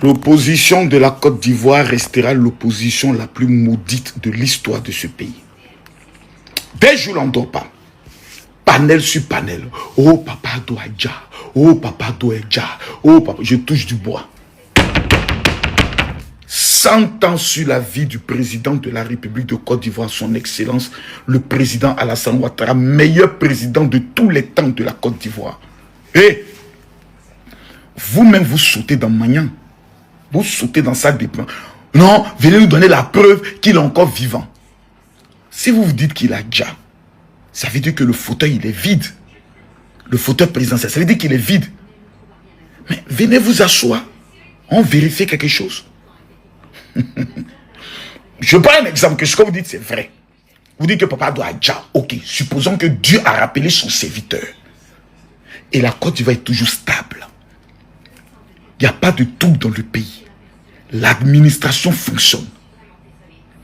L'opposition de la Côte d'Ivoire restera l'opposition la plus maudite de l'histoire de ce pays. Dès que je n'endors pas, panel sur panel, oh papa Douadja, oh papa Douadja, oh papa, je touche du bois. 100 ans sur la vie du président de la République de Côte d'Ivoire, son excellence, le président Alassane Ouattara, meilleur président de tous les temps de la Côte d'Ivoire. Et vous-même, vous sautez dans Magnan. Vous sautez dans sa dépense. Non, venez nous donner la preuve qu'il est encore vivant. Si vous vous dites qu'il a déjà, ça veut dire que le fauteuil, il est vide. Le fauteuil présidentiel, ça veut dire qu'il est vide. Mais venez vous asseoir. On vérifie quelque chose. Je prends un exemple que ce que vous dites, c'est vrai. Vous dites que papa doit déjà. Ok, supposons que Dieu a rappelé son serviteur. Et la Côte d'Ivoire est toujours stable. Il n'y a pas de trouble dans le pays. L'administration fonctionne.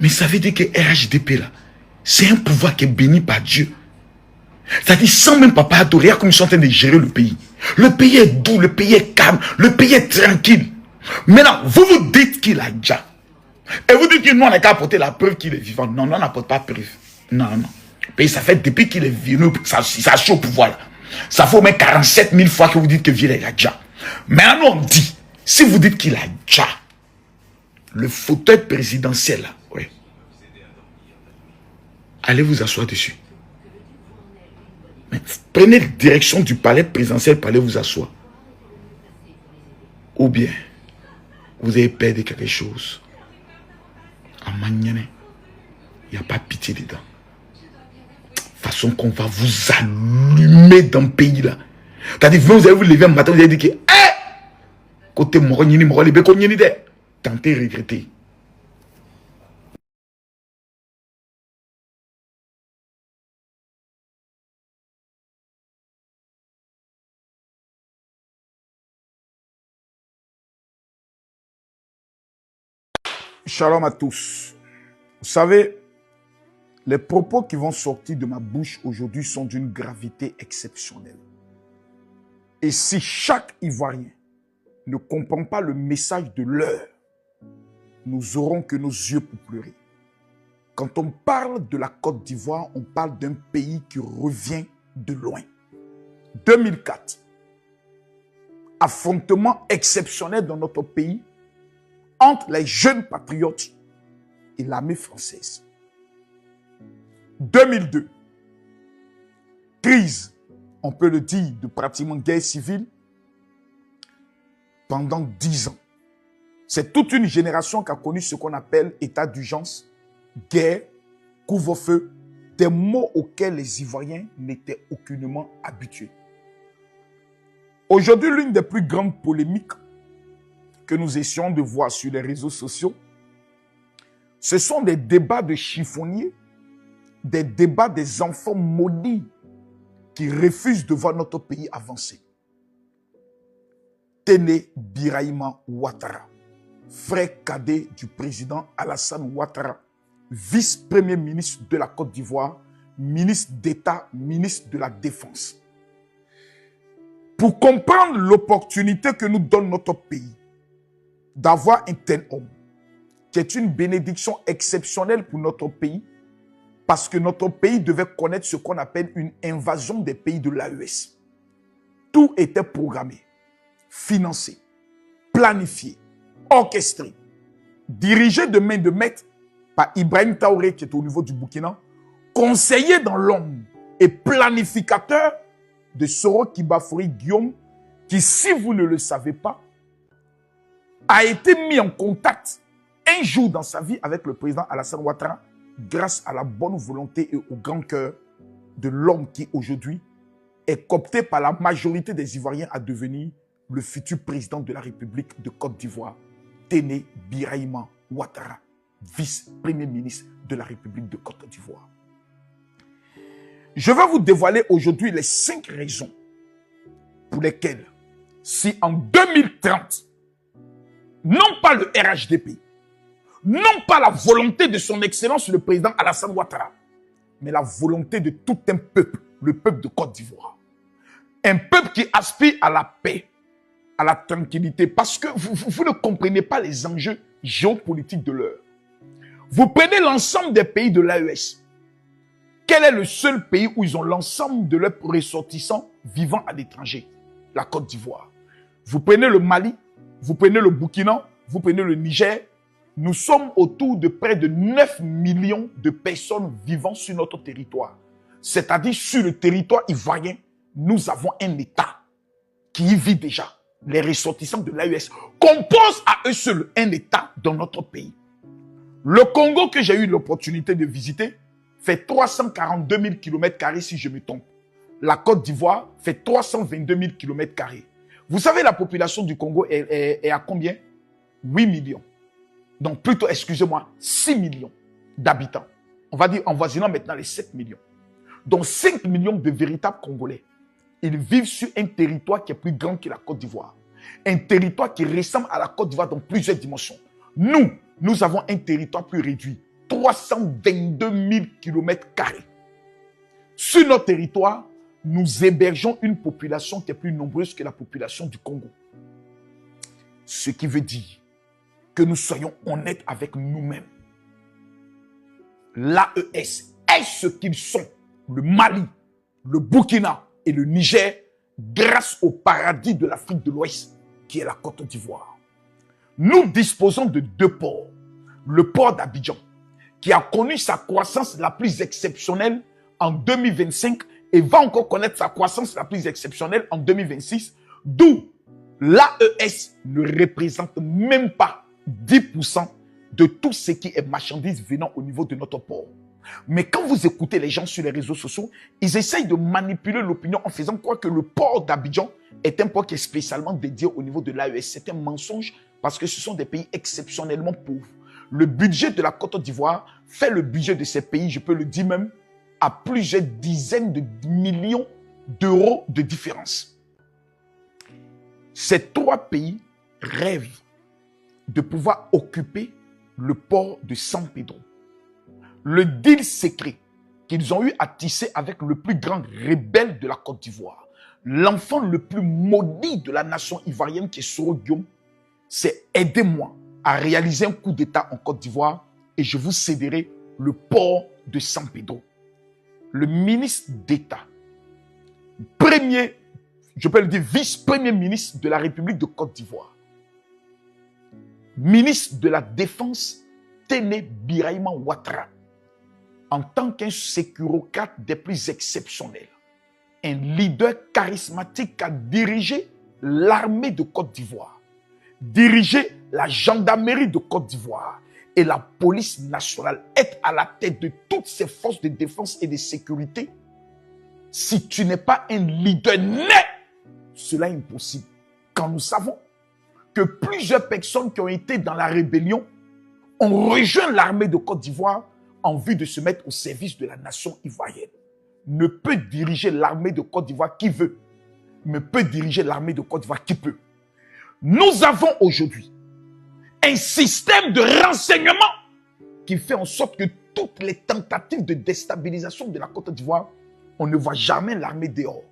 Mais ça veut dire que RHDP là, c'est un pouvoir qui est béni par Dieu. C'est-à-dire sans même papa adorer, comme ils sont en train de gérer le pays. Le pays est doux, le pays est calme, le pays est tranquille. Maintenant, vous vous dites qu'il a déjà. Et vous dites que nous, on n'a qu'à apporter la preuve qu'il est vivant. Non, non, on n'apporte pas preuve. Non, non. Le pays, ça fait depuis qu'il est venu, ça chaud au pouvoir là. Ça fait au moins 47 000 fois que vous dites que Villers a déjà. Maintenant, on dit, si vous dites qu'il a déjà, le fauteuil présidentiel là, oui. Allez vous asseoir dessus. Mais prenez la direction du palais présidentiel pour aller vous asseoir. Ou bien, vous avez perdu quelque chose. En Magnane, il n'y a pas pitié dedans. Façon qu'on va vous allumer dans le pays là. C'est-à-dire, vous allez vous lever un matin, vous allez dire que, côté Moronyini, Morolibé, tentez regretter. Shalom à tous. Vous savez, les propos qui vont sortir de ma bouche aujourd'hui sont d'une gravité exceptionnelle. Et si chaque Ivoirien ne comprend pas le message de l'heure, nous aurons que nos yeux pour pleurer. Quand on parle de la Côte d'Ivoire, on parle d'un pays qui revient de loin. 2004, affrontement exceptionnel dans notre pays entre les jeunes patriotes et l'armée française. 2002, crise, on peut le dire, de pratiquement guerre civile pendant 10 ans. C'est toute une génération qui a connu ce qu'on appelle état d'urgence, guerre, couvre-feu, des mots auxquels les Ivoiriens n'étaient aucunement habitués. Aujourd'hui, l'une des plus grandes polémiques que nous essayons de voir sur les réseaux sociaux, ce sont des débats de chiffonniers, des débats des enfants maudits qui refusent de voir notre pays avancer. Téné Birahima Ouattara, frère cadet du président Alassane Ouattara, vice-premier ministre de la Côte d'Ivoire, ministre d'État, ministre de la Défense. Pour comprendre l'opportunité que nous donne notre pays d'avoir un tel homme, qui est une bénédiction exceptionnelle pour notre pays, parce que notre pays devait connaître ce qu'on appelle une invasion des pays de l'AES. Tout était programmé, financé, planifié, orchestré, dirigé de main de maître par Ibrahim Traoré, qui est au niveau du Burkina, conseiller dans l'ombre et planificateur de Soro Kibafori Guillaume, qui, si vous ne le savez pas, a été mis en contact un jour dans sa vie avec le président Alassane Ouattara grâce à la bonne volonté et au grand cœur de l'homme qui aujourd'hui est coopté par la majorité des Ivoiriens à devenir le futur président de la République de Côte d'Ivoire, Téné Birahima Ouattara, vice-premier ministre de la République de Côte d'Ivoire. Je vais vous dévoiler aujourd'hui les 5 raisons pour lesquelles, si en 2030, non pas le RHDP, non pas la volonté de son excellence le président Alassane Ouattara, mais la volonté de tout un peuple, le peuple de Côte d'Ivoire. Un peuple qui aspire à la paix, à la tranquillité parce que vous ne comprenez pas les enjeux géopolitiques de l'heure. Vous prenez l'ensemble des pays de l'AES. Quel est le seul pays où ils ont l'ensemble de leurs ressortissants vivant à l'étranger? La Côte d'Ivoire. Vous prenez le Mali, vous prenez le Burkina, vous prenez le Niger. Nous sommes autour de près de 9 millions de personnes vivant sur notre territoire. C'est-à-dire sur le territoire ivoirien, nous avons un État qui y vit déjà. Les ressortissants de l'AES composent à eux seuls un État dans notre pays. Le Congo que j'ai eu l'opportunité de visiter fait 342 000 km² si je me trompe. La Côte d'Ivoire fait 322 000 km². Vous savez, la population du Congo est à combien? 8 millions. Donc plutôt, excusez-moi, 6 millions d'habitants. On va dire en voisinant maintenant les 7 millions. Donc 5 millions de véritables Congolais. Ils vivent sur un territoire qui est plus grand que la Côte d'Ivoire. Un territoire qui ressemble à la Côte d'Ivoire dans plusieurs dimensions. Nous avons un territoire plus réduit. 322 000 km². Sur notre territoire, nous hébergeons une population qui est plus nombreuse que la population du Congo. Ce qui veut dire que nous soyons honnêtes avec nous-mêmes. L'AES est ce qu'ils sont. Le Mali, le Burkina et le Niger, grâce au paradis de l'Afrique de l'Ouest, qui est la Côte d'Ivoire. Nous disposons de 2 ports. Le port d'Abidjan, qui a connu sa croissance la plus exceptionnelle en 2025 et va encore connaître sa croissance la plus exceptionnelle en 2026, d'où l'AES ne représente même pas 10% de tout ce qui est marchandises venant au niveau de notre port. Mais quand vous écoutez les gens sur les réseaux sociaux, ils essayent de manipuler l'opinion en faisant croire que le port d'Abidjan est un port qui est spécialement dédié au niveau de l'AES. C'est un mensonge parce que ce sont des pays exceptionnellement pauvres. Le budget de la Côte d'Ivoire fait le budget de ces pays, je peux le dire même, à plusieurs dizaines de millions d'euros de différence. Ces 3 pays rêvent de pouvoir occuper le port de San Pedro. Le deal secret qu'ils ont eu à tisser avec le plus grand rebelle de la Côte d'Ivoire, l'enfant le plus maudit de la nation ivoirienne qui est Soro Guillaume, c'est aidez-moi à réaliser un coup d'État en Côte d'Ivoire et je vous céderai le port de San Pedro. Le ministre d'État, je peux le dire, vice-premier ministre de la République de Côte d'Ivoire, ministre de la Défense, Téné Birahima Ouattara, en tant qu'un sécurocrate des plus exceptionnels, un leader charismatique qui a dirigé l'armée de Côte d'Ivoire, dirigé la gendarmerie de Côte d'Ivoire et la police nationale, être à la tête de toutes ces forces de défense et de sécurité. Si tu n'es pas un leader né, cela est impossible. Quand nous savons que plusieurs personnes qui ont été dans la rébellion ont rejoint l'armée de Côte d'Ivoire en vue de se mettre au service de la nation ivoirienne. Ne peut diriger l'armée de Côte d'Ivoire qui veut, mais peut diriger l'armée de Côte d'Ivoire qui peut. Nous avons aujourd'hui un système de renseignement qui fait en sorte que toutes les tentatives de déstabilisation de la Côte d'Ivoire, on ne voit jamais l'armée dehors.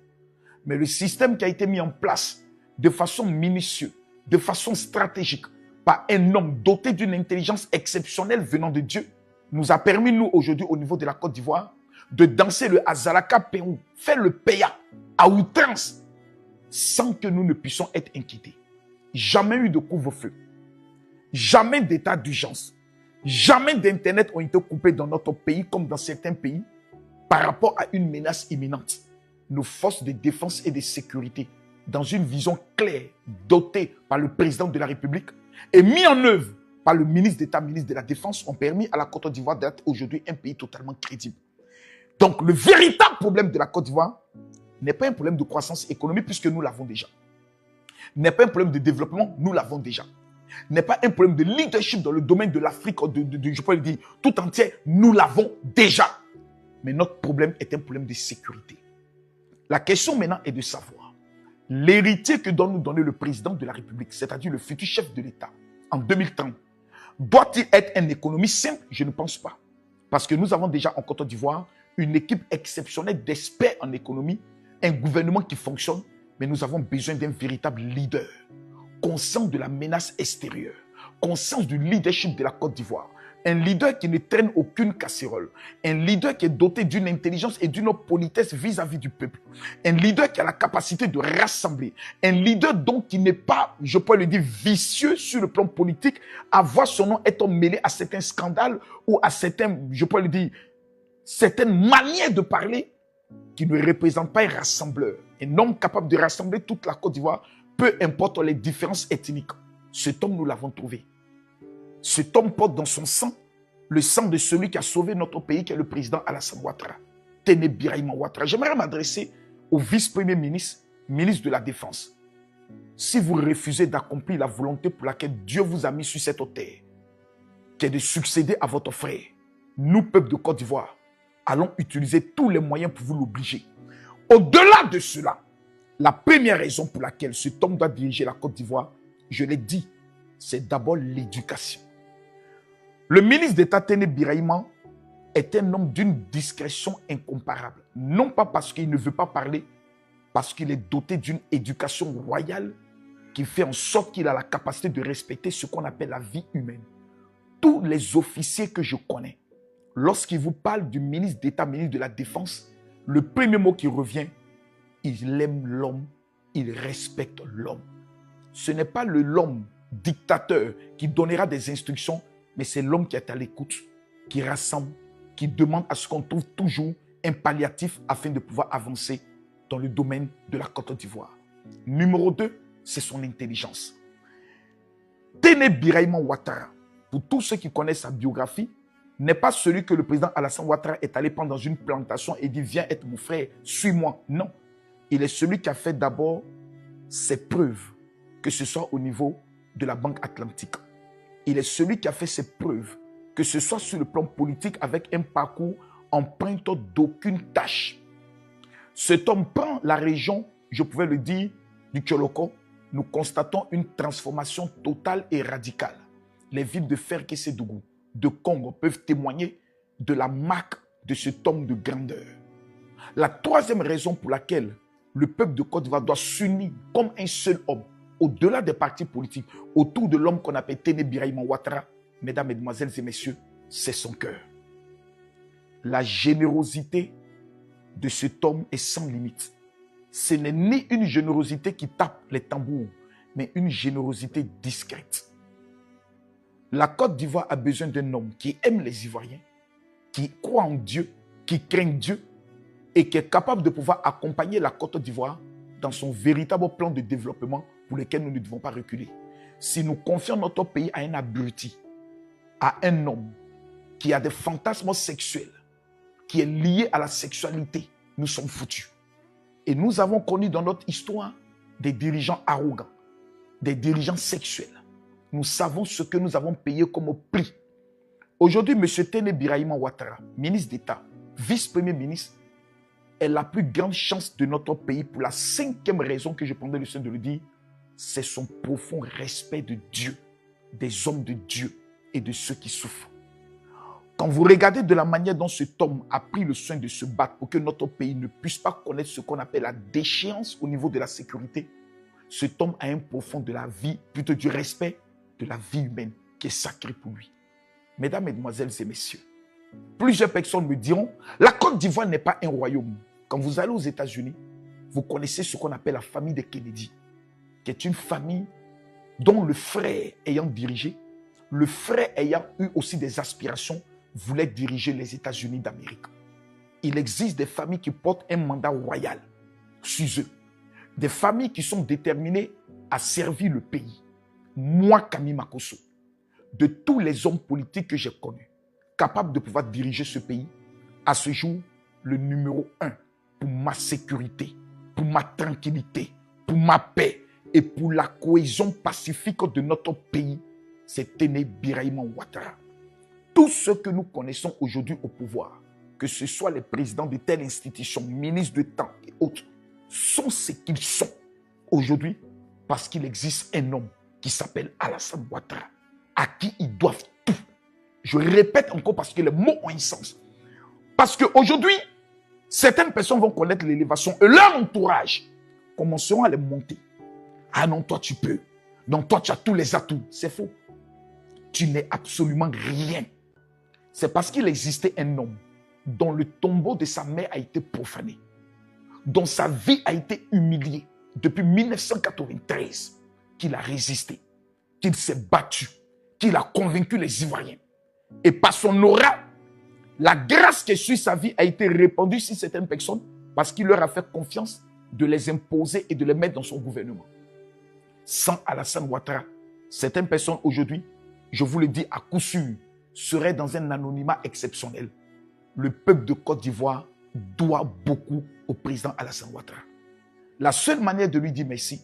Mais le système qui a été mis en place de façon minutieuse, de façon stratégique, par un homme doté d'une intelligence exceptionnelle venant de Dieu, nous a permis, nous, aujourd'hui, au niveau de la Côte d'Ivoire, de danser le Azalaka Pérou, faire le Péa à outrance, sans que nous ne puissions être inquiétés. Jamais eu de couvre-feu, jamais d'état d'urgence, jamais d'Internet ont été coupés dans notre pays comme dans certains pays par rapport à une menace imminente. Nos forces de défense et de sécurité, dans une vision claire, dotée par le président de la République et mis en œuvre par le ministre d'État, ministre de la Défense, ont permis à la Côte d'Ivoire d'être aujourd'hui un pays totalement crédible. Donc, le véritable problème de la Côte d'Ivoire n'est pas un problème de croissance économique puisque nous l'avons déjà. N'est pas un problème de développement, nous l'avons déjà. N'est pas un problème de leadership dans le domaine de l'Afrique, je peux le dire, tout entier, nous l'avons déjà. Mais notre problème est un problème de sécurité. La question maintenant est de savoir, l'héritier que doit nous donner le président de la République, c'est-à-dire le futur chef de l'État, en 2030, doit-il être un économiste simple? Je ne pense pas. Parce que nous avons déjà en Côte d'Ivoire une équipe exceptionnelle d'experts en économie, un gouvernement qui fonctionne Mais nous avons besoin d'un véritable leader, conscient de la menace extérieure, conscient du leadership de la Côte d'Ivoire. Un leader qui ne traîne aucune casserole. Un leader qui est doté d'une intelligence et d'une politesse vis-à-vis du peuple. Un leader qui a la capacité de rassembler. Un leader donc qui n'est pas, je peux le dire, vicieux sur le plan politique, à voir son nom être mêlé à certains scandales ou à certains, je peux le dire, certaines manières de parler qui ne représentent pas un rassembleur. Un homme capable de rassembler toute la Côte d'Ivoire, peu importe les différences ethniques. Cet homme, nous l'avons trouvé. Cet homme porte dans son sang le sang de celui qui a sauvé notre pays, qui est le président Alassane Ouattara. Téné Birahima Ouattara. J'aimerais m'adresser au vice-premier ministre, ministre de la Défense. Si vous refusez d'accomplir la volonté pour laquelle Dieu vous a mis sur cette terre, qui est de succéder à votre frère, nous, peuple de Côte d'Ivoire, allons utiliser tous les moyens pour vous l'obliger. Au-delà de cela, la première raison pour laquelle cet homme doit diriger la Côte d'Ivoire, je l'ai dit, c'est d'abord l'éducation. Le ministre d'État Téné Birahima est un homme d'une discrétion incomparable. Non pas parce qu'il ne veut pas parler, parce qu'il est doté d'une éducation royale qui fait en sorte qu'il a la capacité de respecter ce qu'on appelle la vie humaine. Tous les officiers que je connais, lorsqu'ils vous parlent du ministre d'État, ministre de la Défense, le premier mot qui revient, il aime l'homme, il respecte l'homme. Ce n'est pas l'homme dictateur qui donnera des instructions, mais c'est l'homme qui est à l'écoute, qui rassemble, qui demande à ce qu'on trouve toujours un palliatif afin de pouvoir avancer dans le domaine de la Côte d'Ivoire. Numéro 2, c'est son intelligence. Téné Birahima Ouattara, pour tous ceux qui connaissent sa biographie, n'est pas celui que le président Alassane Ouattara est allé prendre dans une plantation et dit « Viens être mon frère, suis-moi ». Non, il est celui qui a fait d'abord ses preuves, que ce soit au niveau de la Banque Atlantique. Il est celui qui a fait ses preuves, que ce soit sur le plan politique avec un parcours empreinte d'aucune tâche. Cet homme prend la région, je pouvais le dire, du Tcholoko. Nous constatons une transformation totale et radicale. Les villes de Ferkessédougou, de Congo peuvent témoigner de la marque de cet homme de grandeur. La troisième raison pour laquelle le peuple de Côte d'Ivoire doit s'unir comme un seul homme, au-delà des partis politiques, autour de l'homme qu'on appelle Téné Birahima Ouattara, mesdames, mesdemoiselles et messieurs, c'est son cœur. La générosité de cet homme est sans limite. Ce n'est ni une générosité qui tape les tambours, mais une générosité discrète. La Côte d'Ivoire a besoin d'un homme qui aime les Ivoiriens, qui croit en Dieu, qui craint Dieu et qui est capable de pouvoir accompagner la Côte d'Ivoire dans son véritable plan de développement pour lequel nous ne devons pas reculer. Si nous confions notre pays à un abruti, à un homme qui a des fantasmes sexuels, qui est lié à la sexualité, nous sommes foutus. Et nous avons connu dans notre histoire des dirigeants arrogants, des dirigeants sexuels. Nous savons ce que nous avons payé comme prix. Aujourd'hui, M. Téné Birahima Ouattara, ministre d'État, vice-premier ministre, est la plus grande chance de notre pays pour la cinquième raison que je prendrai le soin de le dire, c'est son profond respect de Dieu, des hommes de Dieu et de ceux qui souffrent. Quand vous regardez de la manière dont cet homme a pris le soin de se battre pour que notre pays ne puisse pas connaître ce qu'on appelle la déchéance au niveau de la sécurité, cet homme a un profond de la vie, plutôt du respect de la vie humaine qui est sacrée pour lui. Mesdames, mesdemoiselles et messieurs, plusieurs personnes me diront, la Côte d'Ivoire n'est pas un royaume. Quand vous allez aux États-Unis, vous connaissez ce qu'on appelle la famille des Kennedy, qui est une famille dont le frère ayant dirigé, le frère ayant eu aussi des aspirations, voulait diriger les États-Unis d'Amérique. Il existe des familles qui portent un mandat royal sur eux. Des familles qui sont déterminées à servir le pays. Moi, Kami Makosso, de tous les hommes politiques que j'ai connus, capables de pouvoir diriger ce pays, à ce jour, le numéro 1 pour ma sécurité, pour ma tranquillité, pour ma paix et pour la cohésion pacifique de notre pays, c'est Téné Birahima Ouattara. Tous ceux que nous connaissons aujourd'hui au pouvoir, que ce soit les présidents de telle institution, ministres de temps et autres, sont ce qu'ils sont aujourd'hui parce qu'il existe un homme qui s'appelle Alassane Ouattara, à qui ils doivent tout. Je répète encore parce que les mots ont un sens. Parce qu'aujourd'hui, certaines personnes vont connaître l'élévation et leur entourage commenceront à les monter. Ah non, toi tu peux. Donc toi tu as tous les atouts. C'est faux. Tu n'es absolument rien. C'est parce qu'il existait un homme dont le tombeau de sa mère a été profané, dont sa vie a été humiliée depuis 1993, qu'il a résisté, qu'il s'est battu, qu'il a convaincu les Ivoiriens. Et par son aura, la grâce qui suit sa vie a été répandue sur certaines personnes parce qu'il leur a fait confiance de les imposer et de les mettre dans son gouvernement. Sans Alassane Ouattara, certaines personnes aujourd'hui, je vous le dis à coup sûr, seraient dans un anonymat exceptionnel. Le peuple de Côte d'Ivoire doit beaucoup au président Alassane Ouattara. La seule manière de lui dire merci,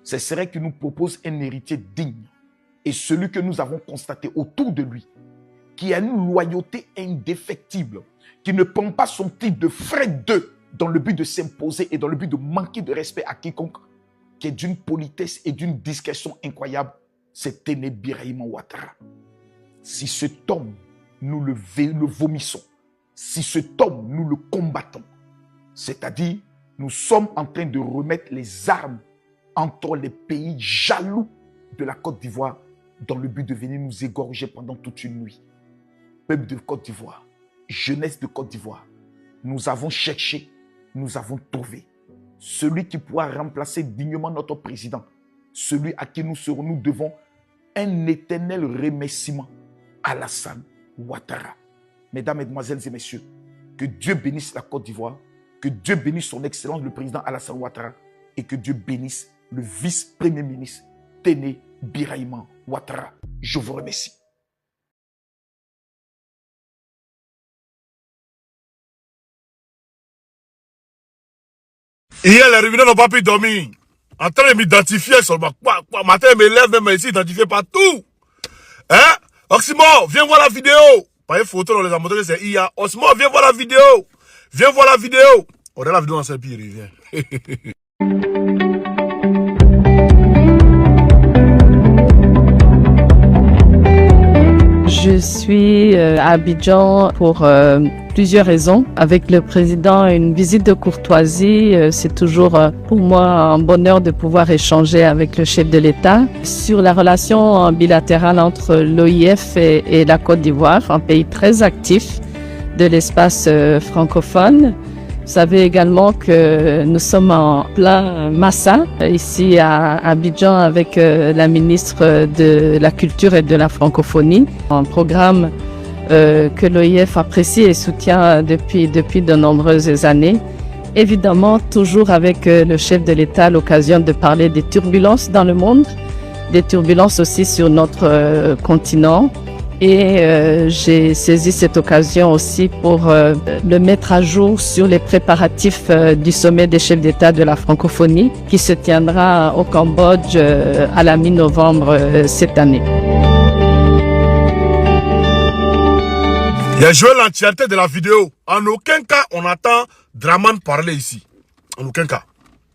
ce serait qu'il nous propose un héritier digne. Et celui que nous avons constaté autour de lui, qui a une loyauté indéfectible, qui ne prend pas son titre de frère d'eux dans le but de s'imposer et dans le but de manquer de respect à quiconque, qui est d'une politesse et d'une discrétion incroyable, c'est Téné Birahima Ouattara. Si cet homme, nous le vomissons, si cet homme, nous le combattons, c'est-à-dire, nous sommes en train de remettre les armes entre les pays jaloux de la Côte d'Ivoire dans le but de venir nous égorger pendant toute une nuit. Peuple de Côte d'Ivoire, jeunesse de Côte d'Ivoire, nous avons cherché, nous avons trouvé celui qui pourra remplacer dignement notre président, celui à qui nous devons un éternel remerciement, Alassane Ouattara. Mesdames, Mesdemoiselles et Messieurs, que Dieu bénisse la Côte d'Ivoire, que Dieu bénisse son Excellence le président Alassane Ouattara et que Dieu bénisse le vice-premier ministre Téné Birahima Ouattara. Je vous remercie. Hier, les réunions n'ont pas pu dormir. En train de m'identifier sur ma matin, mes lèvres, même ici, identifiés partout. Hein? Oxmo, viens voir la vidéo. Pas une photo, on les a montré, c'est IA. Oxmo, viens voir la vidéo. Viens voir la vidéo. On regarde la vidéo ensemble, puis il revient. Je suis à Abidjan pour plusieurs raisons. Avec le président, une visite de courtoisie, c'est toujours pour moi un bonheur de pouvoir échanger avec le chef de l'État sur la relation bilatérale entre l'OIF et la Côte d'Ivoire, un pays très actif de l'espace francophone. Vous savez également que nous sommes en plein Massa, ici à Abidjan, avec la ministre de la Culture et de la Francophonie. Un programme que l'OIF apprécie et soutient depuis de nombreuses années. Évidemment, toujours avec le chef de l'État, à l'occasion de parler des turbulences dans le monde, des turbulences aussi sur notre continent. Et j'ai saisi cette occasion aussi pour le mettre à jour sur les préparatifs du sommet des chefs d'État de la francophonie qui se tiendra au Cambodge à la mi-novembre cette année. Il a joué l'entièreté de la vidéo. En aucun cas, on attend Dramane parler ici. En aucun cas.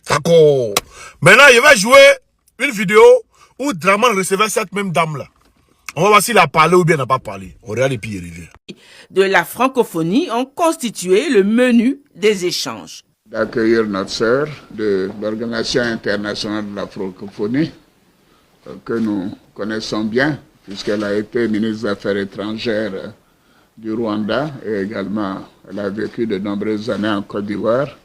D'accord. Maintenant, il va jouer une vidéo où Dramane recevait cette même dame-là. On va voir s'il a parlé ou bien n'a pas parlé. On regarde et puis il revient. De la francophonie ont constitué le menu des échanges. D'accueillir notre sœur de l'Organisation internationale de la francophonie, que nous connaissons bien, puisqu'elle a été ministre des Affaires étrangères du Rwanda et également elle a vécu de nombreuses années en Côte d'Ivoire.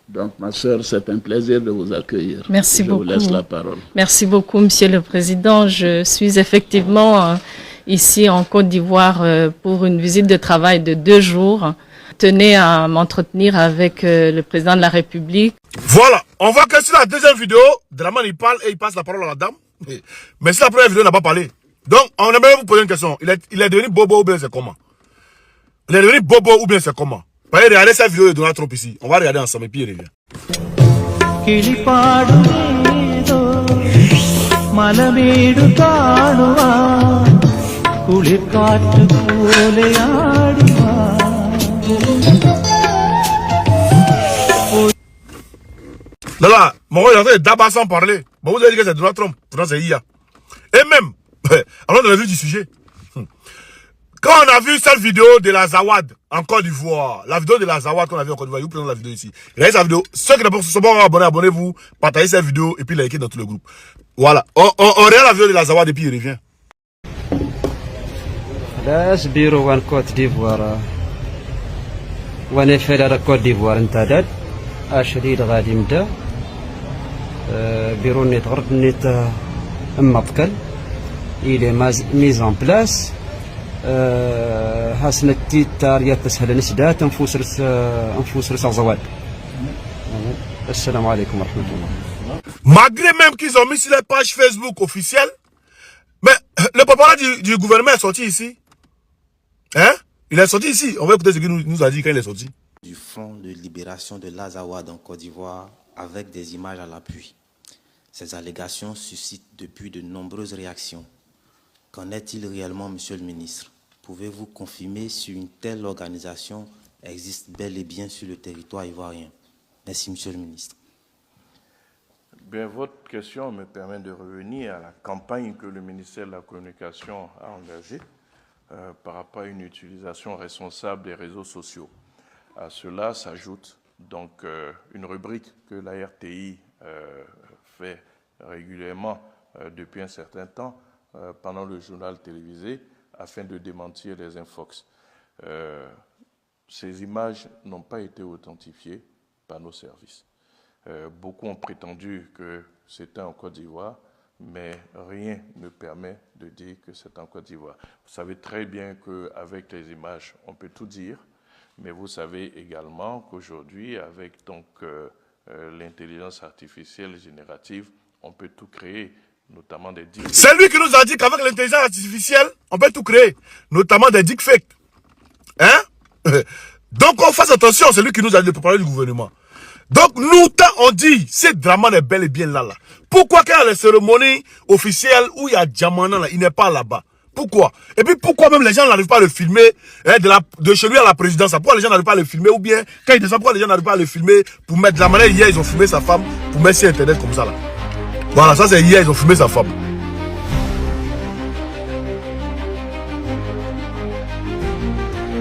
Donc, ma sœur, c'est un plaisir de vous accueillir. Merci beaucoup. Je vous laisse la parole. Merci beaucoup, Monsieur le Président. Je suis effectivement ici en Côte d'Ivoire pour une visite de travail de 2 jours. Tenez à m'entretenir avec le Président de la République. Voilà, on voit que sur la deuxième vidéo, Dramane il parle et il passe la parole à la dame. Mais sur la première vidéo, il n'a pas parlé. Donc, on aimerait vous poser une question. Il est devenu bobo ou bien c'est comment? Il est devenu bobo ou bien c'est comment? Regardez cette vidéo de Donald Trump ici. On va regarder ensemble et puis il revient. Là, mon gars, il est en train de d'abord sans parler. Bon, vous avez dit que c'est Donald Trump. Pourtant, c'est IA. Et même, alors dans la vue du sujet, Quand on a vu cette vidéo de la Zawad en Côte d'Ivoire, la vidéo de la Zawad qu'on a vu en Côte d'Ivoire, je vous présente la vidéo ici. Regardez sa vidéo. Ceux qui ne sont pas abonnés, abonnez-vous, partagez cette vidéo et puis likez dans tout le groupe. Voilà. On regarde la vidéo de la Zawad et puis il revient. علاش بيرو وان كوت ديفوار وانا فعلا كوت ديفوار انتداد اشديد غادي نبدا بيرو نيت غرب نيت اما بكل الى ميز ان بلاس هاسنا التيتار تسهل نسدا تنفوس رس زواد. السلام عليكم ورحمه الله. Malgré même qu'ils ont mis sur les pages Facebook officielles, mais le porte-parole du gouvernement est sorti ici. Hein? Il est sorti ici. On va écouter ce qu'il nous a dit quand il est sorti. Du Front de libération de l'Azawad en Côte d'Ivoire avec des images à l'appui. Ces allégations suscitent depuis de nombreuses réactions. Qu'en est-il réellement, Monsieur le ministre? Pouvez-vous confirmer si une telle organisation existe bel et bien sur le territoire ivoirien? Merci, Monsieur le ministre. Bien, votre question me permet de revenir à la campagne que le ministère de la Communication a engagée par rapport à une utilisation responsable des réseaux sociaux. À cela s'ajoute donc une rubrique que la RTI fait régulièrement depuis un certain temps pendant le journal télévisé afin de démentir les infox. Ces images n'ont pas été authentifiées par nos services. Beaucoup ont prétendu que c'était en Côte d'Ivoire, mais rien ne permet de dire que c'est en Côte d'Ivoire. Vous savez très bien qu'avec les images, on peut tout dire, mais vous savez également qu'aujourd'hui, avec l'intelligence artificielle générative, on peut tout créer, notamment des deepfakes. C'est lui qui nous a dit qu'avec l'intelligence artificielle, on peut tout créer, notamment des deepfakes. Hein? Donc on fasse attention, c'est lui qui nous a dit le porte-parole du gouvernement. Donc nous, quand on dit, c'est Draman est bel et bien là. Pourquoi quand il y a les cérémonies officielles où il y a Djamana là, il n'est pas là-bas? Pourquoi? Et puis pourquoi même les gens n'arrivent pas à le filmer de chez lui à la présidence? Pourquoi les gens n'arrivent pas à le filmer? Ou bien quand il descend, pourquoi les gens n'arrivent pas à le filmer pour mettre de la manière? Hier ils ont filmé sa femme pour mettre sur internet comme ça là. Voilà, ça c'est hier ils ont filmé sa femme.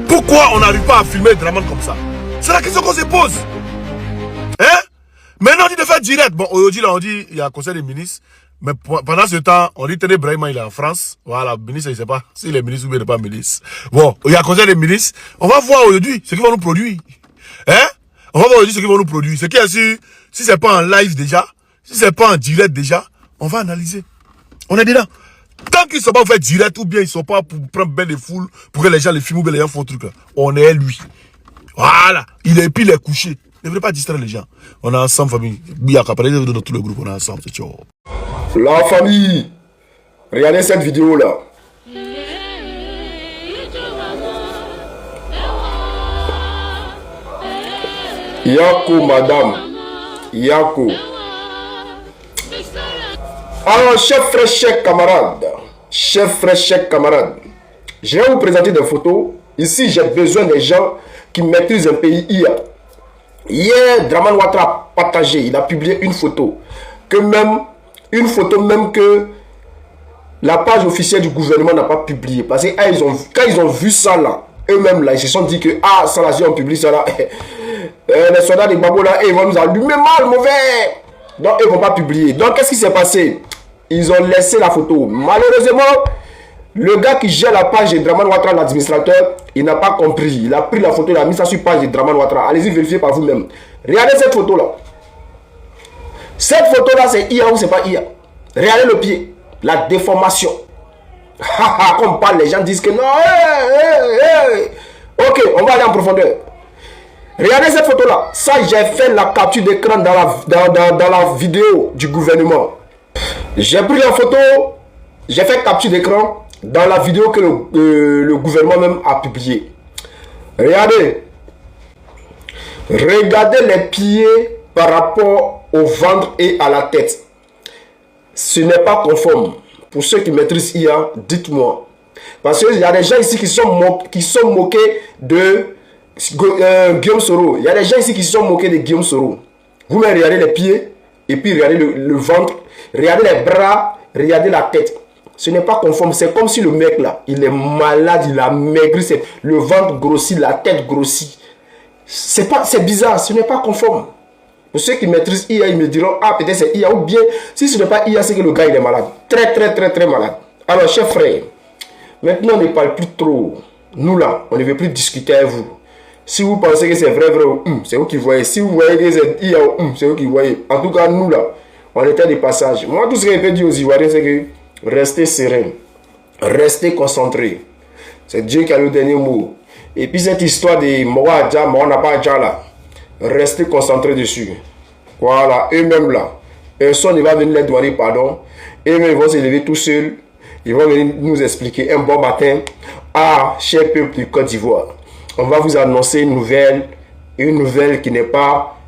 Pourquoi on n'arrive pas à filmer Draman comme ça? C'est la question qu'on se pose. Hein? Maintenant on dit de faire direct. Bon, aujourd'hui là on dit il y a un conseil des ministres. Mais pendant ce temps, on dit tenez Brahima il est en France. Voilà, le ministre, je ne sais pas s'il est ministre ou bien il n'est pas ministre. Bon, il y a un conseil des ministres. On va voir aujourd'hui ce qu'ils vont nous produire. Hein? On va voir aujourd'hui ce qu'ils vont nous produire. Ce qui est sûr, si ce n'est pas en live déjà, si ce n'est pas en direct déjà, on va analyser. On est dedans. Tant qu'ils ne sont pas fait direct ou bien ils ne sont pas pour prendre bien des foules, pour que les gens les filment ou bien les gens font truc là, on est lui. Voilà. Il est puis il est couché. Ne devrait pas distraire les gens. On est ensemble, famille. Il y a qu'à parler de tout le groupe, on est ensemble, c'est ciao. La famille, regardez cette vidéo là. Yako, madame. Yako. Alors, chef frère, chers camarades. Chef frère, chers camarades. Je vais vous présenter des photos. Ici, j'ai besoin des gens qui maîtrisent un pays IA. Hier, Draman Ouattara a partagé, il a publié une photo. Une photo même que la page officielle du gouvernement n'a pas publié. Parce que quand ils ont vu ça là, eux-mêmes là, ils se sont dit que ah, ça là, si on publie ça là, les soldats des Babo là, ils vont nous allumer mal, mauvais. Donc ils ne vont pas publier. Donc qu'est-ce qui s'est passé? Ils ont laissé la photo. Malheureusement, le gars qui gère la page de Draman Ouattara, l'administrateur, il n'a pas compris. Il a pris la photo, il a mis ça sur la page de Draman Ouattara. Allez-y vérifier par vous-même. Regardez cette photo là. Cette photo là, c'est IA ou c'est pas IA? Regardez le pied. La déformation. Comme parle, les gens disent que non. Ok, on va aller en profondeur. Regardez cette photo là. Ça, j'ai fait la capture d'écran dans la vidéo du gouvernement. J'ai pris la photo. J'ai fait capture d'écran dans la vidéo que le gouvernement même a publiée. Regardez. Regardez les pieds par rapport au ventre et à la tête. Ce n'est pas conforme. Pour ceux qui maîtrisent IA, dites-moi. Parce qu'il y a des gens ici qui sont moqués de Guillaume Soro. Il y a des gens ici qui se sont moqués de Guillaume Soro. Vous-même regardez les pieds et puis regardez le ventre. Regardez les bras, regardez la tête. Ce n'est pas conforme. C'est comme si le mec là, il est malade, il a maigri, le ventre grossit, la tête grossit. C'est bizarre, ce n'est pas conforme. Pour ceux qui maîtrisent IA, ils me diront, ah peut-être c'est IA, ou bien, si ce n'est pas IA, c'est que le gars il est malade. Très malade. Alors, chers frères, maintenant on ne parle plus trop. Nous là, on ne veut plus discuter avec vous. Si vous pensez que c'est vrai, c'est vous qui voyez. Si vous voyez que c'est IA, c'est vous qui voyez. En tout cas, nous là, on était de passage. Moi, tout ce que je peux dire aux Ivoiriens, c'est que restez serein, restez concentrés. C'est Dieu qui a le dernier mot. Et puis cette histoire de Moa Adja, Moa n'a pas Adja là, restez concentrés dessus. Voilà, eux-mêmes là, personne ne va venir leur demander pardon. Eux-mêmes vont se lever tout seuls. Ils vont venir nous expliquer un bon matin. Ah, cher peuple du Côte d'Ivoire, on va vous annoncer une nouvelle qui n'est pas...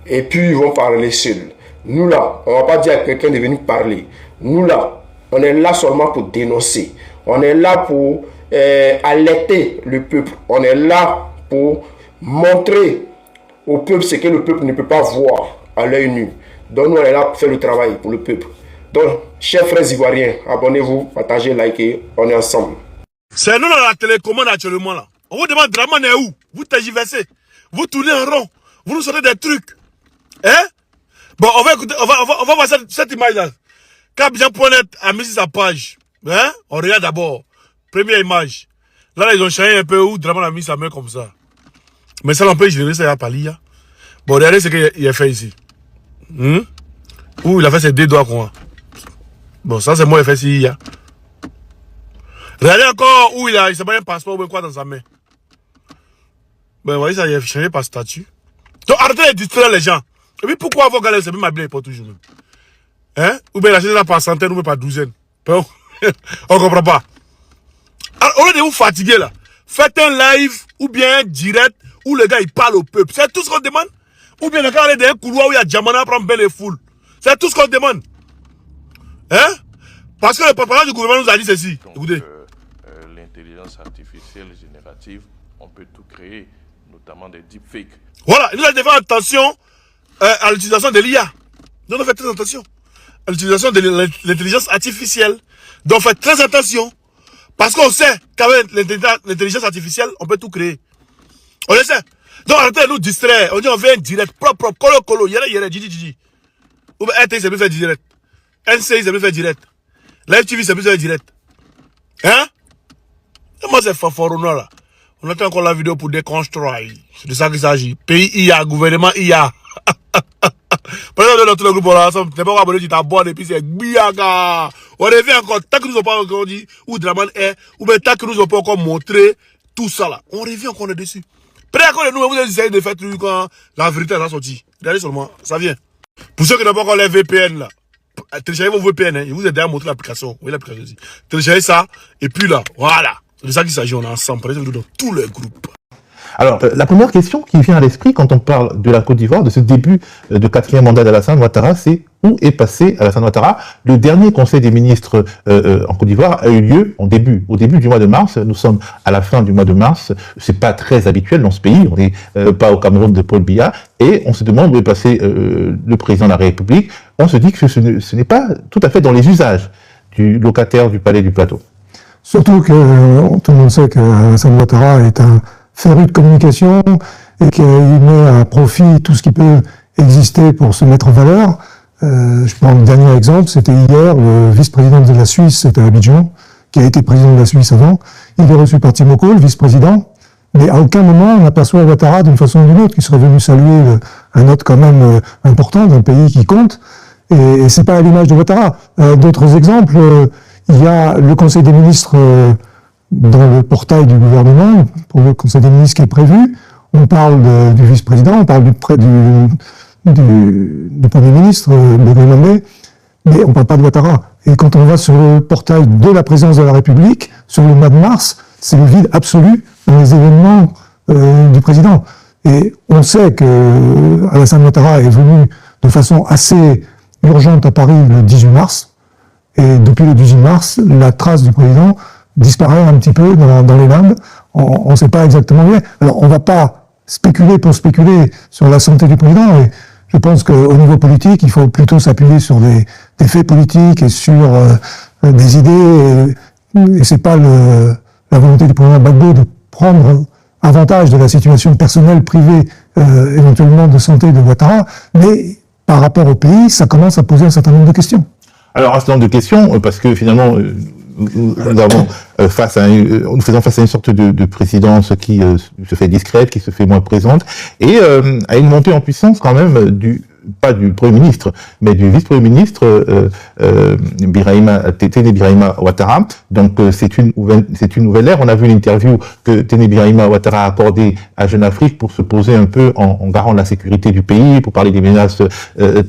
Et puis ils vont parler seuls. Nous là, on ne va pas dire à quelqu'un de venir parler. Nous là, on est là seulement pour dénoncer. On est là pour alerter le peuple. On est là pour montrer au peuple ce que le peuple ne peut pas voir à l'œil nu. Donc nous, on est là pour faire le travail pour le peuple. Donc, chers frères ivoiriens, abonnez-vous, partagez, likez, on est ensemble. C'est nous dans la télécommande actuellement là. On vous demande Draman est où? Vous tergiversez, vous tournez en rond, vous nous sortez des trucs. Hein? Bon, on va écouter, on va voir cette image là. Quand Abidjan.net a mis sa page, hein? On regarde d'abord. Première image. Là, ils ont changé un peu où Draman a mis sa main comme ça. Mais ça l'empêche de rester à Palia. Bon, regardez ce qu'il a fait ici. Où il a fait ses deux doigts quoi. Bon, ça c'est moi qui ai fait ici. Regardez encore où il s'est mis un passeport ou quoi dans sa main. Ben, vous voyez ça, il a changé par statut. Donc, arrêtez de distraire les gens. Et puis, pourquoi avoir gagné c'est même habillé pour toujours même? Hein? Ou bien il a changé ça par centaine ou bien par douzaine. On comprend pas. Alors, au lieu de vous fatiguer là, faites un live ou bien un direct où le gars il parle au peuple. C'est tout ce qu'on demande. Ou bien le gars aller dans un couloir où il y a Djamana prendre belle et foule. C'est tout ce qu'on demande. Hein? Parce que le porte-parole du gouvernement nous a dit ceci. Donc, écoutez. L'intelligence artificielle générative, on peut tout créer, notamment des deepfakes. Voilà, il nous a dit de faire attention à l'utilisation de l'IA. Donc on fait très attention à l'utilisation de l'intelligence artificielle. Donc faites très attention. Parce qu'on sait qu'avec l'intelligence artificielle, on peut tout créer. On le sait. Donc arrêtez de nous distraire. On dit on fait un direct propre, colo, yere, didi. Ou bien RT, c'est plus faire direct. NCI, c'est plus faire direct. Live TV, c'est plus faire direct. Hein? Et moi, c'est Faforona là. On attend encore la vidéo pour déconstruire. C'est de ça qu'il s'agit. Pays IA, gouvernement IA. Par exemple, dans tout le groupe, là, t'es pas abonné, tu t'abonnes et puis c'est Biaga. On revient encore, tant que nous n'avons pas encore dit où Draman est, ou bien tant que nous n'avons pas encore montré tout ça là. On revient encore dessus. Près encore de nous, vous essayez de faire tout quand la vérité est sortie. Regardez seulement, ça vient. Pour ceux qui n'ont pas encore les VPN là, téléchargez vos VPN, hein. Je vous ai déjà montré l'application. Vous voyez l'application ici. Téléchargez ça, et puis là, voilà. C'est de ça qu'il s'agit, on est ensemble, dans tous les groupes. Alors, la première question qui vient à l'esprit quand on parle de la Côte d'Ivoire, de ce début de 4e mandat d'Alassane Ouattara, c'est où est passé Alassane Ouattara? Le dernier conseil des ministres en Côte d'Ivoire a eu lieu au début du mois de mars. Nous sommes à la fin du mois de mars. C'est pas très habituel dans ce pays. On n'est pas au Cameroun de Paul Biya. Et on se demande où est passé le président de la République. On se dit que ce n'est pas tout à fait dans les usages du locataire du palais du Plateau. Surtout que tout le monde sait que Alassane Ouattara est un féru de communication et qu'il met à profit tout ce qui peut exister pour se mettre en valeur. Je prends le dernier exemple, c'était hier, le vice-président de la Suisse, c'était Abidjan, qui a été président de la Suisse avant. Il est reçu par Timoko, le vice-président, mais à aucun moment on aperçoit Ouattara d'une façon ou d'une autre, qui serait venu saluer un hôte quand même important d'un pays qui compte, et c'est pas à l'image de Ouattara. D'autres exemples, il y a le Conseil des ministres dans le portail du gouvernement, pour le Conseil des ministres qui est prévu. On parle du vice-président, on parle du Premier ministre, Begrimandé, mais on ne parle pas de Ouattara. Et quand on va sur le portail de la présidence de la République, sur le mois de mars, c'est le vide absolu dans les événements du président. Et on sait que Alassane Ouattara est venu de façon assez urgente à Paris le 18 mars, et depuis le 18 mars, la trace du président disparaît un petit peu dans les limbes. On ne sait pas exactement bien. Alors, on ne va pas spéculer pour spéculer sur la santé du président, et je pense qu'au niveau politique, il faut plutôt s'appuyer sur des faits politiques et sur des idées, et c'est pas la volonté du président Gbagbo de prendre avantage de la situation personnelle, privée, éventuellement de santé de Ouattara, mais par rapport au pays, ça commence à poser un certain nombre de questions. Alors, un certain nombre de questions, parce que finalement, nous avons nous faisons face à une sorte de présidence qui se fait discrète, qui se fait moins présente, et à une montée en puissance quand même pas du Premier ministre, mais du vice-premier ministre Téné Birahima Ouattara. Donc c'est une nouvelle ère. On a vu l'interview que Téné Birahima Ouattara a accordée à Jeune Afrique pour se poser un peu en garant de la sécurité du pays, pour parler des menaces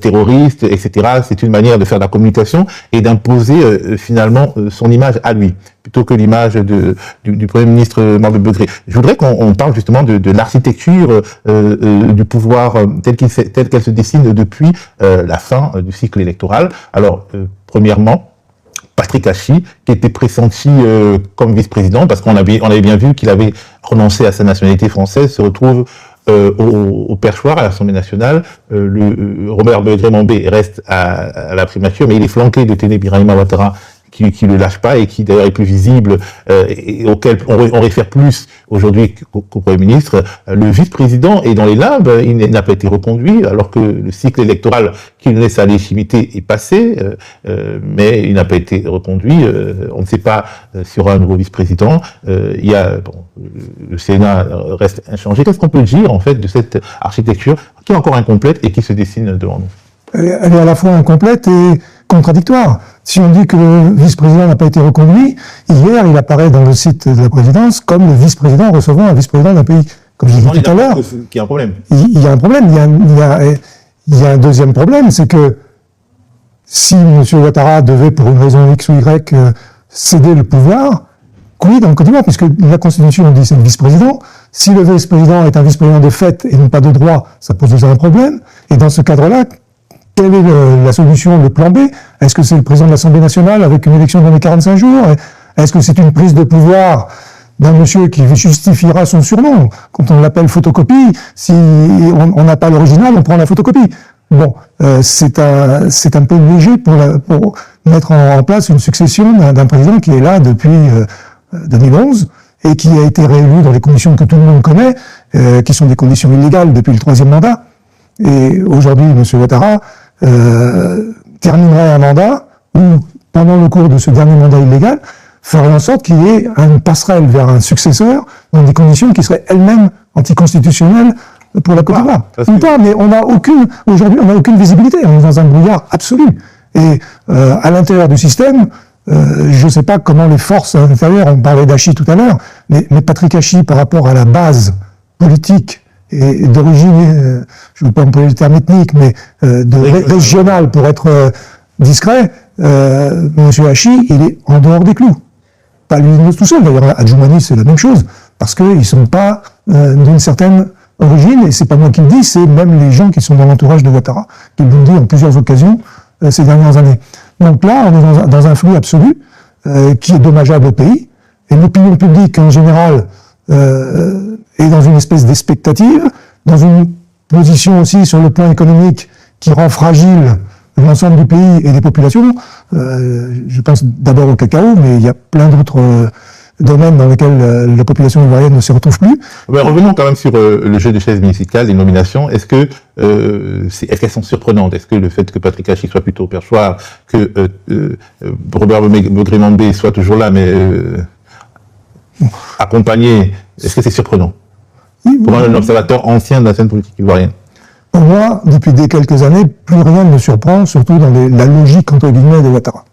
terroristes, etc. C'est une manière de faire de la communication et d'imposer finalement son image à lui, plutôt que l'image du Premier ministre Mabé Begré. Je voudrais qu'on parle justement de l'architecture du pouvoir telle qu'elle se dessine depuis la fin du cycle électoral. Alors, premièrement, Patrick Hachi, qui était pressenti comme vice-président, parce qu'on avait bien vu qu'il avait renoncé à sa nationalité française, se retrouve au perchoir à l'Assemblée nationale. Robert Begré-Mambé reste à la primature, mais il est flanqué de Téné Birahima Ouattara, qui le lâche pas et qui d'ailleurs est plus visible et auquel on réfère plus aujourd'hui qu'au Premier ministre. Le vice-président est dans les limbes, il n'a pas été reconduit alors que le cycle électoral qui donnait sa légitimité est passé, mais il n'a pas été reconduit. On ne sait pas s'il y aura un nouveau vice-président. Le Sénat reste inchangé. Qu'est-ce qu'on peut dire en fait de cette architecture qui est encore incomplète et qui se dessine devant nous? Elle est à la fois incomplète et contradictoire. Si on dit que le vice-président n'a pas été reconduit, hier, il apparaît dans le site de la présidence comme le vice-président recevant un vice-président d'un pays. Comme je l'ai dit tout à l'heure, il y a un problème. Il y a un problème. Il y a un deuxième problème, c'est que si M. Ouattara devait, pour une raison X ou Y, céder le pouvoir, quid en Côte d'Ivoire, puisque la Constitution dit c'est le vice-président. Si le vice-président est un vice-président de fait et non pas de droit, ça pose déjà un problème. Et dans ce cadre-là, quelle est la solution, le plan B? Est-ce que c'est le président de l'Assemblée nationale avec une élection dans les 45 jours? Est-ce que c'est une prise de pouvoir d'un monsieur qui justifiera son surnom? Quand on l'appelle photocopie, si on n'a pas l'original, on prend la photocopie. Bon, c'est un peu léger pour mettre en place une succession d'un président qui est là depuis 2011 et qui a été réélu dans les conditions que tout le monde connaît, qui sont des conditions illégales depuis le 3e mandat. Et aujourd'hui, M. Ouattara terminerait un mandat où, pendant le cours de ce dernier mandat illégal, ferait en sorte qu'il y ait une passerelle vers un successeur dans des conditions qui seraient elles-mêmes anticonstitutionnelles pour la Côte d'Ivoire. Ou pas, mais aujourd'hui, on n'a aucune visibilité. On est dans un brouillard absolu. Et à l'intérieur du système, je ne sais pas comment les forces à l'intérieur, on parlait d'Hachi tout à l'heure, mais Patrick Hachi, par rapport à la base politique et d'origine, je ne veux pas employer le terme ethnique, mais régional pour être discret, M. Hachi, il est en dehors des clous. Pas lui tout seul, d'ailleurs, à Djoumani, c'est la même chose, parce qu'ils ne sont pas d'une certaine origine, et c'est pas moi qui le dis, c'est même les gens qui sont dans l'entourage de Ouattara, qui l'ont dit en plusieurs occasions ces dernières années. Donc là, on est dans un flou absolu, qui est dommageable au pays, et l'opinion publique, en général, est dans une espèce d'expectative, dans une position aussi sur le plan économique qui rend fragile l'ensemble du pays et des populations. Je pense d'abord au cacao, mais il y a plein d'autres domaines dans lesquels la population ivoirienne ne se retrouve plus. Revenons quand même sur le jeu de chaises musicales, les nominations. Est-ce qu'elles sont surprenantes? Est-ce que le fait que Patrick Hachi soit plutôt au perchoir, que Robert Begré-Mambé soit toujours là, mais accompagné, est-ce que c'est surprenant pour un observateur ancien de la scène politique ivoirienne? Pour moi, depuis quelques années, plus rien ne me surprend, surtout dans la logique, entre guillemets, de Ouattara.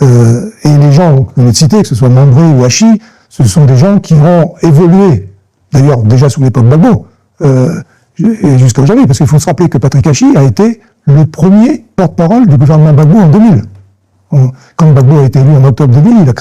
Et les gens, que vous citez, que ce soit Mambé ou Hachi, ce sont des gens qui ont évolué, d'ailleurs déjà sous l'époque Gbagbo, et jusqu'à aujourd'hui, parce qu'il faut se rappeler que Patrick Hachi a été le premier porte-parole du gouvernement Gbagbo en 2000. Quand Gbagbo a été élu en octobre 2000,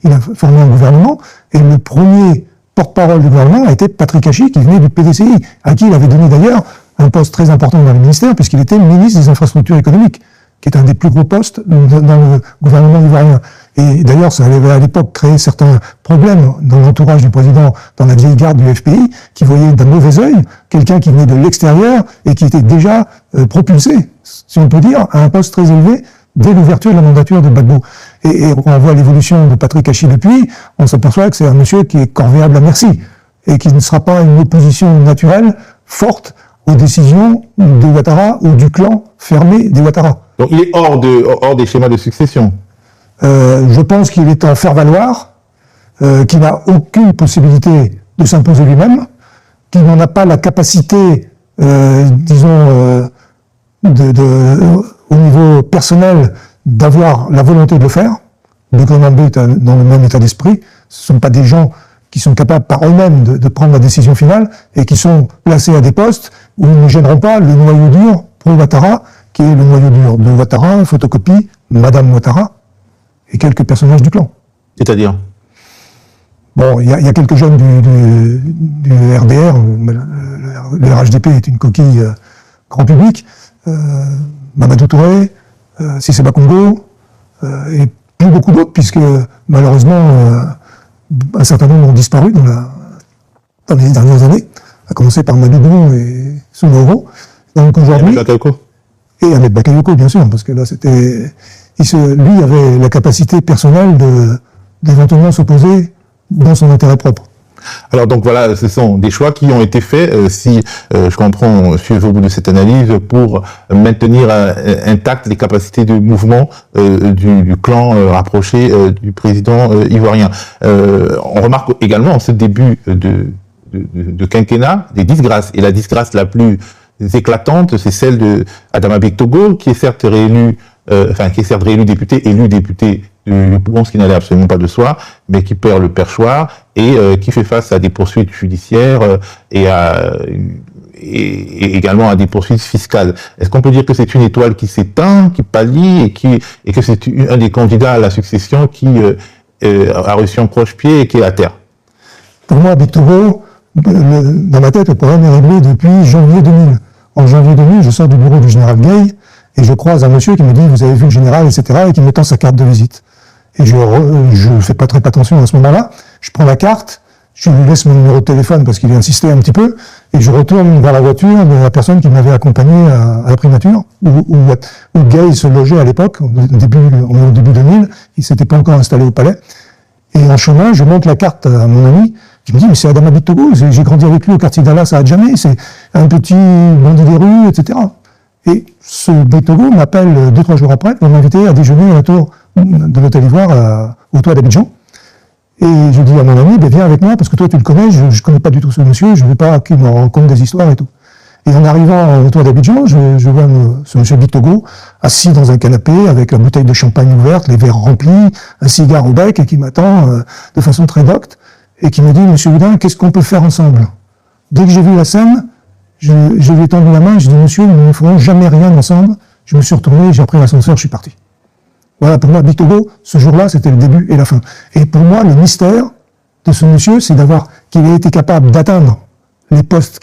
il a formé un gouvernement, et le premier porte-parole du gouvernement a été Patrick Hachi, qui venait du PDCI, à qui il avait donné d'ailleurs un poste très important dans le ministère, puisqu'il était ministre des infrastructures économiques, qui est un des plus gros postes dans le gouvernement ivoirien. Et d'ailleurs, ça avait à l'époque créé certains problèmes dans l'entourage du président, dans la vieille garde du FPI, qui voyait d'un mauvais œil quelqu'un qui venait de l'extérieur et qui était déjà propulsé, si on peut dire, à un poste très élevé dès l'ouverture de la mandature de Gbagbo. Et quand on voit l'évolution de Patrick Hachi depuis, on s'aperçoit que c'est un monsieur qui est corvéable à merci, et qui ne sera pas une opposition naturelle, forte, aux décisions de Ouattara ou du clan fermé des Ouattara. Donc il est hors des schémas de succession. Je pense qu'il est en faire-valoir, qu'il n'a aucune possibilité de s'imposer lui-même, qu'il n'en a pas la capacité, disons, au niveau personnel, d'avoir la volonté de le faire. Le Gouvernement est dans le même état d'esprit. Ce ne sont pas des gens qui sont capables par eux-mêmes de prendre la décision finale et qui sont placés à des postes où ils ne gêneront pas le noyau dur pour Ouattara, qui est le noyau dur de Ouattara, photocopie, Madame Ouattara et quelques personnages du clan. C'est-à-dire? Bon, il y a quelques jeunes du RDR, le RHDP est une coquille grand public, Mamadou Touré, Cissé Bakongo, et plus beaucoup d'autres, puisque malheureusement, un certain nombre ont disparu dans les dernières années, à commencer par Madougou et Soumaoro. Donc aujourd'hui, et Ahmed Bakayoko, bien sûr, parce que là, lui avait la capacité personnelle d'éventuellement s'opposer dans son intérêt propre. Alors donc voilà, ce sont des choix qui ont été faits, si je comprends, suivez au bout de cette analyse, pour maintenir intactes les capacités de mouvement du clan rapproché du président ivoirien. On remarque également en ce début de quinquennat des disgrâces, et la disgrâce la plus éclatante, c'est celle de Adama Bektogo, qui est certes réélu, élu député du Bougon, ce qui n'allait absolument pas de soi, mais qui perd le perchoir et qui fait face à des poursuites judiciaires et également à des poursuites fiscales. Est-ce qu'on peut dire que c'est une étoile qui s'éteint, qui pâlit et que c'est un des candidats à la succession qui a reçu un croche-pied et qui est à terre? Pour moi, Bektogo, dans ma tête, le problème est réglé depuis janvier 2000. En janvier 2000, je sors du bureau du général Gay et je croise un monsieur qui me dit « Vous avez vu le général, etc. » et qui me tend sa carte de visite. Et je fais pas très attention à ce moment-là. Je prends la carte, je lui laisse mon numéro de téléphone parce qu'il a insisté un petit peu, et je retourne vers la voiture de la personne qui m'avait accompagné à la primature, où Gay se logeait à l'époque, au début 2000, il s'était pas encore installé au palais. Et en chemin, je montre la carte à mon ami, qui me dit « Mais c'est Adama Bektogo, j'ai grandi avec lui au quartier d'Allas à Adjamé, c'est un petit bandit des rues, etc. » Et ce Bektogo m'appelle 2-3 jours après pour m'inviter à déjeuner à la tour de l'hôtel Ivoire au toit d'Abidjan. Et je dis à mon ami, viens avec moi, parce que toi tu le connais, je connais pas du tout ce monsieur, je veux pas qu'il me raconte des histoires et tout. Et en arrivant au toit d'Abidjan, je vois ce monsieur Bektogo assis dans un canapé avec la bouteille de champagne ouverte, les verres remplis, un cigare au bec, et qui m'attend de façon très docte, et qui me dit, monsieur Houdin, qu'est-ce qu'on peut faire ensemble? Dès que j'ai vu la scène, je lui ai tendu la main, je dis, monsieur, nous ne ferons jamais rien ensemble. Je me suis retourné, j'ai pris l'ascenseur, je suis parti. Voilà, pour moi, Bektogo, ce jour-là, c'était le début et la fin. Et pour moi, le mystère de ce monsieur, c'est qu'il ait été capable d'atteindre les postes